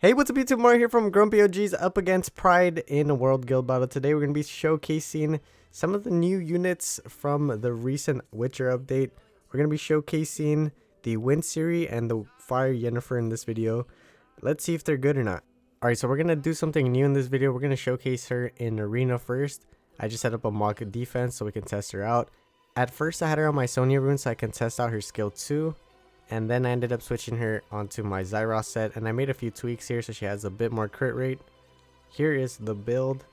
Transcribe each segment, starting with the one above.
Hey, what's up YouTube? Mario here from Grumpy OGs up against Pride in a World Guild Battle. Today we're going to be showcasing some of the new units from the recent Witcher update. We're going to be showcasing the Wind Ciri and the Fire Yennefer in this video. Let's see if they're good or not. Alright, so we're going to do something new in this video. We're going to showcase her in Arena first. I just set up a mock defense so we can test her out. At first I had her on my Sonya rune so I can test out her skill 2. And then I ended up switching her onto my Zyros set, and I made a few tweaks here so she has a bit more crit rate. Here is the build.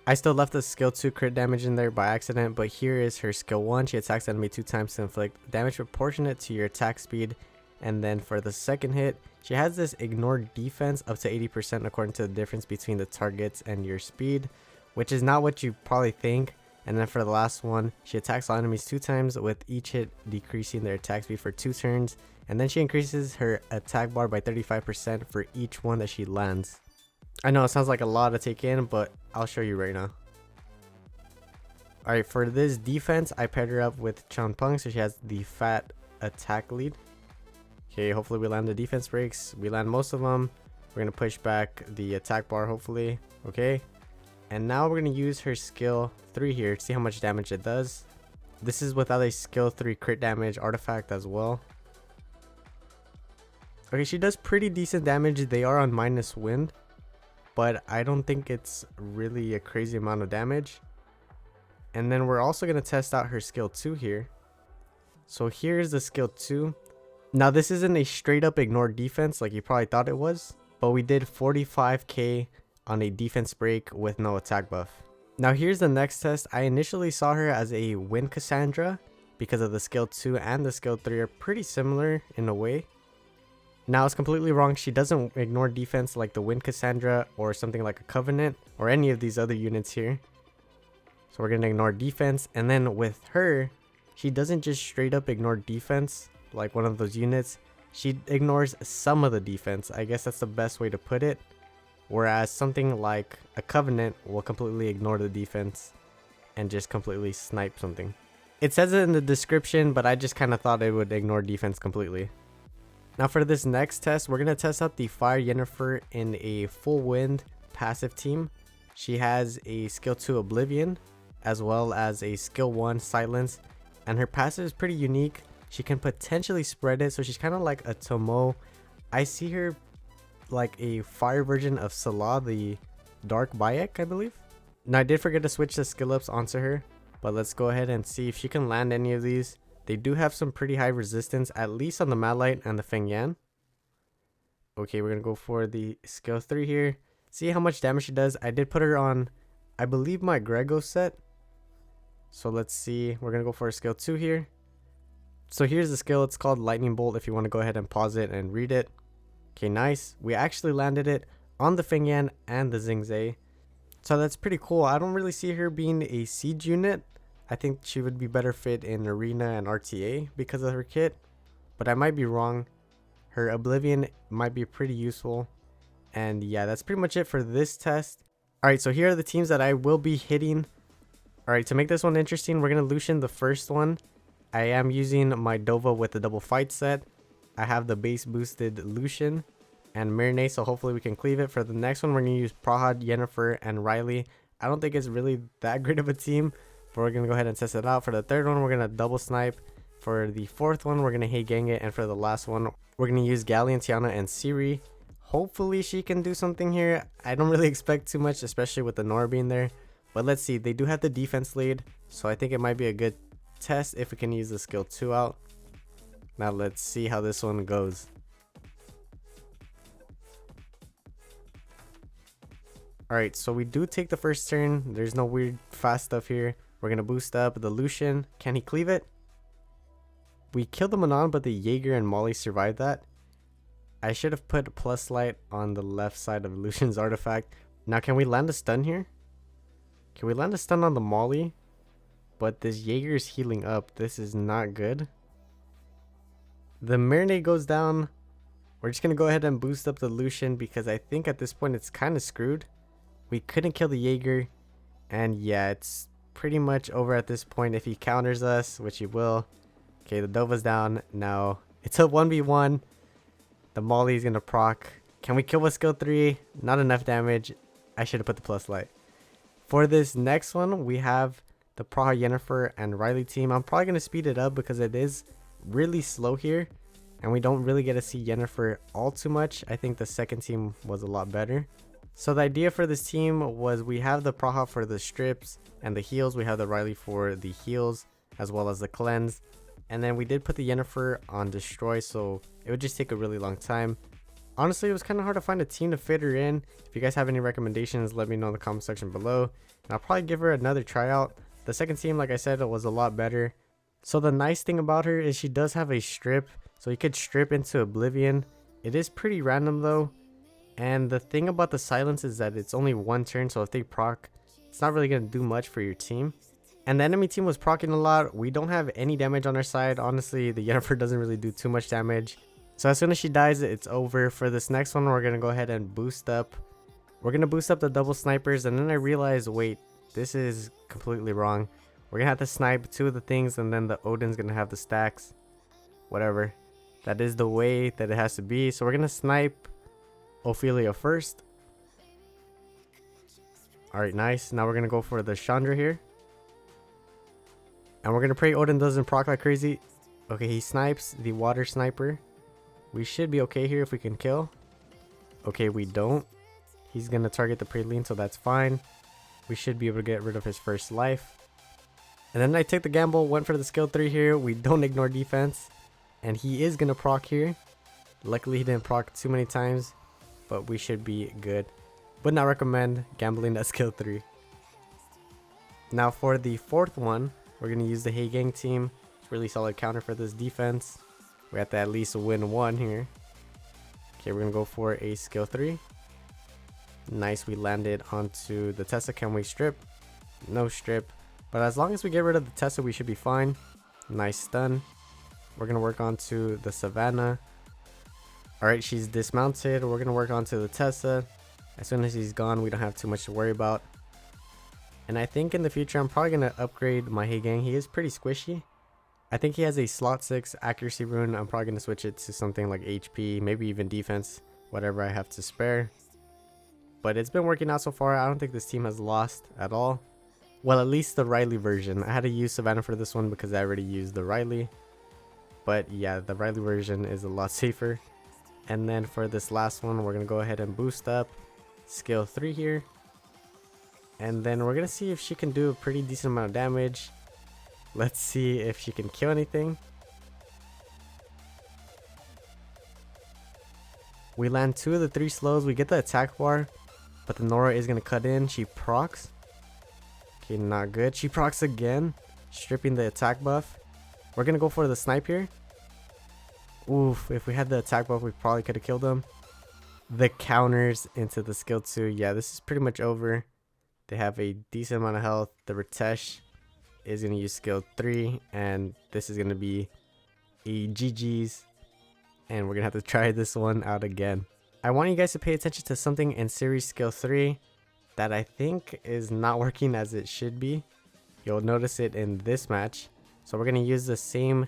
I still left the skill 2 crit damage in there by accident, but here is her skill 1. She attacks enemy 2 times to inflict damage proportionate to your attack speed. And then for the second hit, she has this ignore defense up to 80% according to the difference between the targets and your speed, which is not what you probably think. And then for the last one, she attacks all enemies 2 times with each hit decreasing their attack speed for 2 turns. And then she increases her attack bar by 35% for each one that she lands. I know it sounds like a lot to take in, but I'll show you right now. Alright, for this defense, I paired her up with Chanpeng so she has the fat attack lead. Okay, hopefully we land the defense breaks. We land most of them. We're going to push back the attack bar hopefully. Okay. And now we're going to use her skill 3 here to see how much damage it does. This is without a skill 3 crit damage artifact as well. Okay, she does pretty decent damage. They are on minus wind, but I don't think it's really a crazy amount of damage. And then we're also going to test out her skill 2 here. So here's the skill 2. Now this isn't a straight up ignore defense like you probably thought it was, but we did 45k on a defense break with no attack buff. Now here's the next test. I initially saw her as a Wind Cassandra because of the skill 2 and the skill 3 are pretty similar in a way. Now it's completely wrong. She doesn't ignore defense like the Wind Cassandra or something like a Covenant or any of these other units here. So we're going to ignore defense, and then with her, she doesn't just straight up ignore defense like one of those units. She ignores some of the defense. I guess that's the best way to put it. Whereas something like a Covenant will completely ignore the defense and just completely snipe something. It says it in the description, but I just kind of thought it would ignore defense completely. Now for this next test, we're going to test out the Fire Yennefer in a full wind passive team. She has a skill 2 Oblivion as well as a skill 1 Silence, and her passive is pretty unique. She can potentially spread it, so she's kind of like a Tomo. I see her like a fire version of Salah, the Dark Bayek, I believe. Now I did forget to switch the skill ups onto her, but let's go ahead and see if she can land any of these. They do have some pretty high resistance, at least on the Malite and the Feng Yan. Okay, we're gonna go for the skill 3 here. See how much damage she does. I did put her on, I believe, my Grego set. So let's see. We're gonna go for a skill 2 here. So here's the skill. It's called Lightning Bolt if you want to go ahead and pause it and read it. Okay, nice. We actually landed it on the Feng Yan and the Xingzai. So that's pretty cool. I don't really see her being a siege unit. I think she would be better fit in Arena and RTA because of her kit. But I might be wrong. Her Oblivion might be pretty useful. And yeah, that's pretty much it for this test. Alright, so here are the teams that I will be hitting. Alright, to make this one interesting, we're going to Lucian the first one. I am using my Dova with the double fight set. I have the base boosted Lucian and Mirne, so hopefully we can cleave it. For the next one, we're going to use Prahad, Yennefer, and Riley. I don't think it's really that great of a team, but we're going to go ahead and test it out. For the third one, we're going to double snipe. For the fourth one, we're going to Hey Gang it. And for the last one, we're going to use Galleon, Tiana, and Ciri. Hopefully she can do something here. I don't really expect too much, especially with the Nora being there. But let's see. They do have the defense lead, so I think it might be a good test if we can use the skill 2 out. Now let's see how this one goes. Alright, so we do take the first turn. There's no weird fast stuff here. We're going to boost up the Lucian. Can he cleave it? We killed the Manon, but the Jaeger and Molly survived that. I should have put plus light on the left side of Lucian's artifact. Now can we land a stun here? Can we land a stun on the Molly? But this Jaeger is healing up. This is not good. The Mirne goes down. We're just going to go ahead and boost up the Lucian because I think at this point it's kind of screwed. We couldn't kill the Jaeger. And yeah, it's pretty much over at this point if he counters us, which he will. Okay, the Dova's down. Now it's a 1v1. The Molly is going to proc. Can we kill with skill 3? Not enough damage. I should have put the plus light. For this next one, we have the Praha, Yennefer, and Riley team. I'm probably going to speed it up because it is really slow here. And we don't really get to see Yennefer all too much. I think the second team was a lot better. So the idea for this team was we have the Praha for the strips and the heals. We have the Riley for the heals as well as the cleanse. And then we did put the Yennefer on destroy, so it would just take a really long time. Honestly, it was kind of hard to find a team to fit her in. If you guys have any recommendations, let me know in the comment section below. And I'll probably give her another tryout. The second team, like I said, was a lot better. So the nice thing about her is she does have a strip. So you could strip into oblivion. It is pretty random though. And the thing about the silence is that it's only one turn. So if they proc, it's not really going to do much for your team. And the enemy team was proccing a lot. We don't have any damage on our side. Honestly, the Yennefer doesn't really do too much damage. So as soon as she dies, it's over. For this next one, we're going to go ahead and boost up. We're going to boost up the double snipers. And then I realized, wait, this is completely wrong. We're going to have to snipe 2 of the things. And then the Odin's going to have the stacks. Whatever. That is the way that it has to be. So we're going to snipe Ophelia first. Alright, nice. Now we're going to go for the Chandra here. And we're going to pray Odin doesn't proc like crazy. Okay, he snipes the water sniper. We should be okay here if we can kill. Okay, we don't. He's going to target the Praline, so that's fine. We should be able to get rid of his first life. And then I took the gamble, went for the skill 3 here. We don't ignore defense. And he is going to proc here. Luckily, he didn't proc too many times. But we should be good. Would not recommend gambling that skill 3. Now for the fourth one, we're going to use the Hey Gang team. It's really solid counter for this defense. We have to at least win 1 here. Okay, we're going to go for a skill 3. Nice, we landed onto the Tessa. Can we strip? No strip. But as long as we get rid of the Tessa, we should be fine. Nice stun. We're going to work onto the Savannah. Alright, she's dismounted. We're going to work onto the Tessa. As soon as he's gone, we don't have too much to worry about. And I think in the future, I'm probably going to upgrade my Hey Gang. He is pretty squishy. I think he has a slot 6 accuracy rune. I'm probably going to switch it to something like HP, maybe even defense, whatever I have to spare. But it's been working out so far. I don't think this team has lost at all. Well, at least the Riley version. I had to use Savannah for this one because I already used the Riley. But yeah, the Riley version is a lot safer. And then for this last one, we're going to go ahead and boost up skill 3 here. And then we're going to see if she can do a pretty decent amount of damage. Let's see if she can kill anything. We land 2 of the 3 slows. We get the attack bar, but the Nora is going to cut in. She procs. Okay, not good. She procs again, stripping the attack buff. We're going to go for the snipe here. Oof, if we had the attack buff, we probably could have killed him. The counters into the skill 2. Yeah, this is pretty much over. They have a decent amount of health. The Ritesh is going to use skill 3, and this is going to be a GG's, and we're going to have to try this one out again. I want you guys to pay attention to something in Ciri's skill 3 that I think is not working as it should be. You'll notice it in this match. So we're going to use the same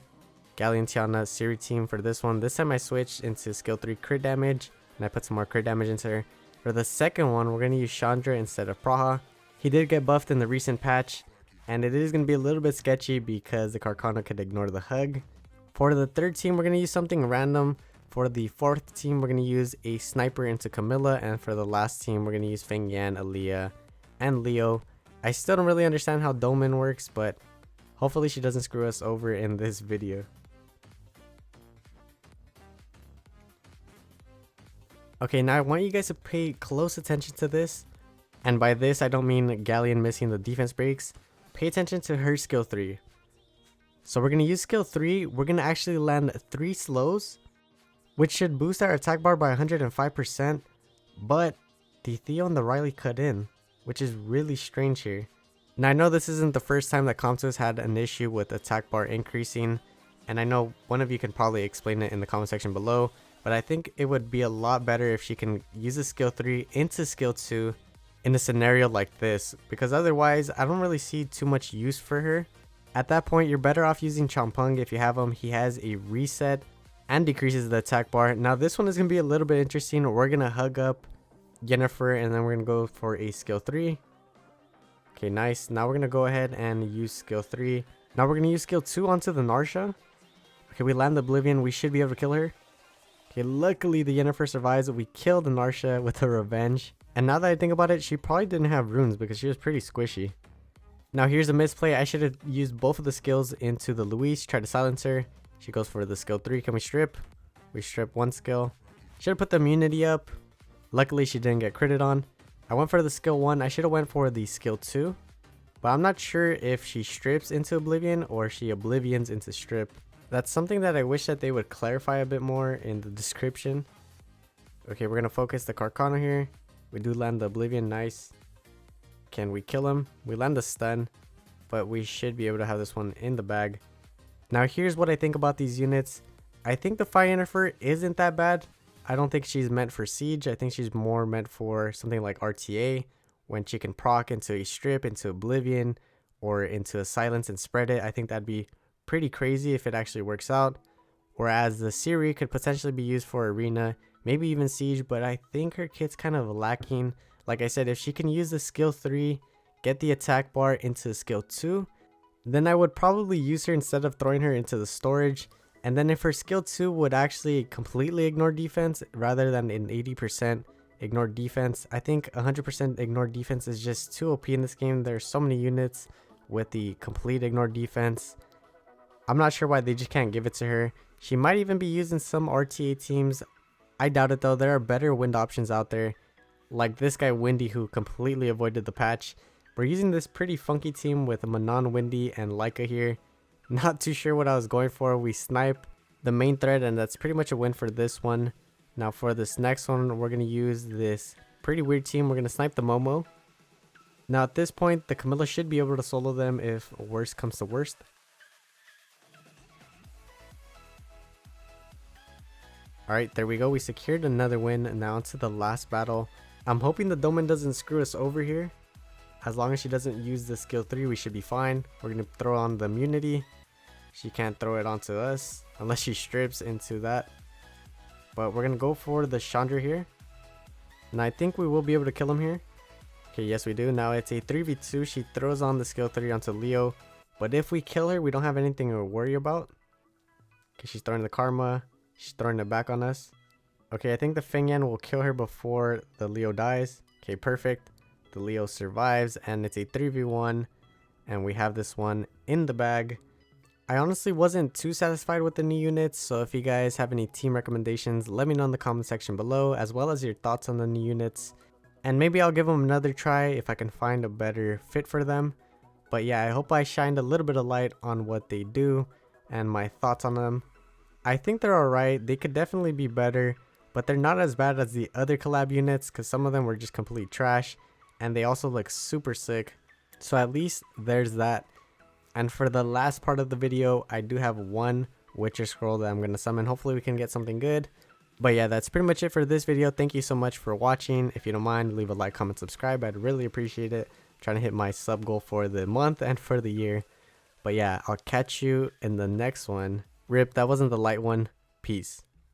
Galliantiana Ciri team for this one. This time I switched into skill 3 crit damage, and I put some more crit damage into her. For the second one, we're going to use Chandra instead of Praha. He did get buffed in the recent patch, and it is going to be a little bit sketchy because the Carcano could ignore the hug. For the third team, we're going to use something random. For the fourth team, we're going to use a sniper into Camilla. And for the last team, we're going to use Feng Yan, Aaliyah, and Leo. I still don't really understand how Domin works, but hopefully she doesn't screw us over in this video. Okay, now I want you guys to pay close attention to this. And by this, I don't mean Galleon missing the defense breaks. Pay attention to her skill 3. So we're going to use skill 3. We're going to actually land 3 slows, which should boost our attack bar by 105%. But the Theo and the Riley cut in, which is really strange here. Now I know this isn't the first time that Comtus had an issue with attack bar increasing. And I know one of you can probably explain it in the comment section below. But I think it would be a lot better if she can use a skill 3 into skill 2 in a scenario like this, because otherwise I don't really see too much use for her. At that point, you're better off using Champung if you have him. He has a reset, and decreases the attack bar. Now this one is going to be a little bit interesting. We're going to hug up Yennefer and then we're going to go for a skill 3. Okay, nice. Now we're going to go ahead and use skill 3. Now we're going to use skill 2 onto the Narsha. Okay, we land the Oblivion. We should be able to kill her. Okay, luckily the Yennefer survives. We killed the Narsha with her revenge. And now that I think about it, she probably didn't have runes because she was pretty squishy. Now here's a misplay. I should have used both of the skills into the Louise. Try to silence her. She goes for the skill 3. Can we strip? We strip one skill. Should have put the immunity up. Luckily she didn't get critted on. I went for the skill 1. I should have went for the skill 2. But I'm not sure if she strips into Oblivion or she Oblivions into strip. That's something that I wish that they would clarify a bit more in the description. Okay, we're going to focus the Carcano here. We do land the Oblivion. Nice. Can we kill him? We land the stun. But we should be able to have this one in the bag. Now here's what I think about these units. I think the Fire Yennefer isn't that bad. I don't think she's meant for siege. I think she's more meant for something like RTA. When she can proc into a strip, into Oblivion, or into a silence and spread it. I think that'd be pretty crazy if it actually works out. Whereas the Ciri could potentially be used for arena, maybe even siege, but I think her kit's kind of lacking. Like I said, if she can use the skill 3, get the attack bar into skill 2, then I would probably use her instead of throwing her into the storage. And then if her skill 2 would actually completely ignore defense rather than an 80% ignore defense, I think 100% ignore defense is just too OP in this game. There's so many units with the complete ignore defense. I'm not sure why they just can't give it to her. She might even be used in some RTA teams. I doubt it though. There are better wind options out there. Like this guy Windy who completely avoided the patch. We're using this pretty funky team with Manon, Windy, and Leica here. Not too sure what I was going for. We snipe the main thread and that's pretty much a win for this one. Now for this next one, we're going to use this pretty weird team. We're going to snipe the Momo. Now at this point, the Camilla should be able to solo them if worst comes to worst. Alright, there we go. We secured another win. Now onto the last battle. I'm hoping the Doman doesn't screw us over here. As long as she doesn't use the skill 3, we should be fine. We're going to throw on the immunity. She can't throw it onto us unless she strips into that. But we're going to go for the Chandra here. And I think we will be able to kill him here. Okay, yes we do. Now it's a 3v2. She throws on the skill 3 onto Leo. But if we kill her, we don't have anything to worry about. Okay, she's throwing the Karma. She's throwing it back on us. Okay, I think the Feng Yan will kill her before the Leo dies. Okay, perfect. The Leo survives and it's a 3v1. And we have this one in the bag. I honestly wasn't too satisfied with the new units, so if you guys have any team recommendations, let me know in the comment section below, as well as your thoughts on the new units. And maybe I'll give them another try if I can find a better fit for them. But yeah, I hope I shined a little bit of light on what they do and my thoughts on them. I think they're alright. They could definitely be better, but they're not as bad as the other collab units because some of them were just complete trash and they also look super sick. So at least there's that. And for the last part of the video, I do have one Witcher scroll that I'm going to summon. Hopefully we can get something good. But yeah, that's pretty much it for this video. Thank you so much for watching. If you don't mind, leave a like, comment, subscribe. I'd really appreciate it. I'm trying to hit my sub goal for the month and for the year. But yeah, I'll catch you in the next one. Rip, that wasn't the light one. Peace.